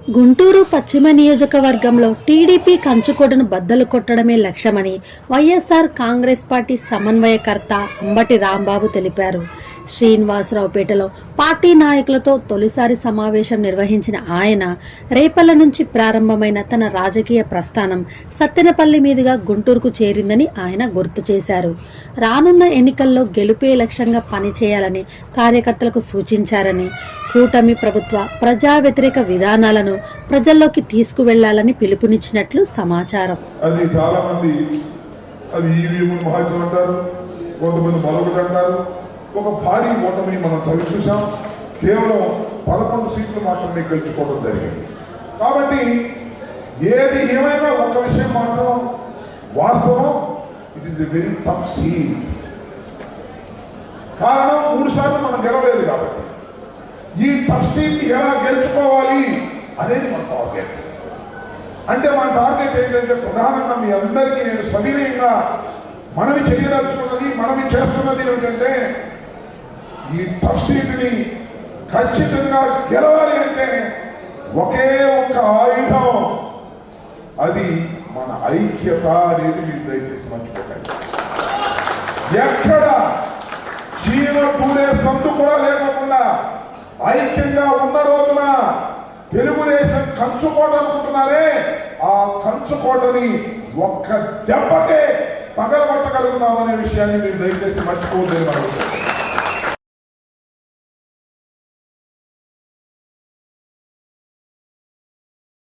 గుంటూరు పశ్చిమ నియోజకవర్గంలో టీడీపీ కంచుకోటను బద్దలు కొట్టడమే లక్ష్యమని వైఎస్ఆర్ కాంగ్రెస్ పార్టీ సమన్వయకర్త అంబటి రాంబాబు తెలిపారు. శ్రీనివాసరావుపేటలో పార్టీ నాయకులతో తొలిసారి సమావేశం నిర్వహించిన ఆయన రేపల్ల నుంచి ప్రారంభమైన తన రాజకీయ ప్రస్థానం సత్తెనపల్లి మీదుగా గుంటూరుకు చేరిందని ఆయన గుర్తు చేశారు. రానున్న ఎన్నికల్లో గెలుపే లక్ష్యంగా పనిచేయాలని కార్యకర్తలకు సూచించారని, కూటమి ప్రభుత్వ ప్రజా వ్యతిరేక విధానాలను ప్రజల్లోకి తీసుకువెళ్లాలని పిలుపునిచ్చినట్లు సమాచారం. అది చాలా మంది అది ఈవీఎంలు మహాజన్ అంటారు, కొంతమంది మరొకటి అంటారు. ఒక భారీ ఓటమి మనం చవి చూసాం. కేవలం 11 సీట్లు మాత్రమే గెలుచుకోవడం జరిగింది. కాబట్టి ఏది ఏమైనా ఒక విషయం మాత్రం వాస్తవం, it is a very tough seat. కారణం 3 సార్లు మనం గెలవలేదు కాబట్టి ఈ టఫ్ సీట్ ఎలా గెలుచుకోవాలి అనేది మన టార్గెట్. అంటే మన టార్గెట్ ఏంటంటే ప్రధానంగా మీ అందరికీ నేను సవినయంగా మనవి చేయదలుచుకున్నది, మనవి చేస్తున్నది ఏమిటంటే ఈ టఫ్ సీట్ని ఖచ్చితంగా గెలవాలి అంటే ఒకే ఒక్క ఆయుధం, అది మన ఐక్యత అనేది మీరు దయచేసి మర్చిపోకండి. ఎక్కడ చీమ కూరే సందు కూడా లేకుండా ఐక్యంగా ఉన్న రోజున తెలుగుదేశం కంచుకోట అనుకుంటున్నారే, ఆ కంచుకోటని ఒక్క దెబ్బకే పగలగొట్టగలుగుతామనే విషయాన్ని మీరు దయచేసి మర్చిపోలేదు.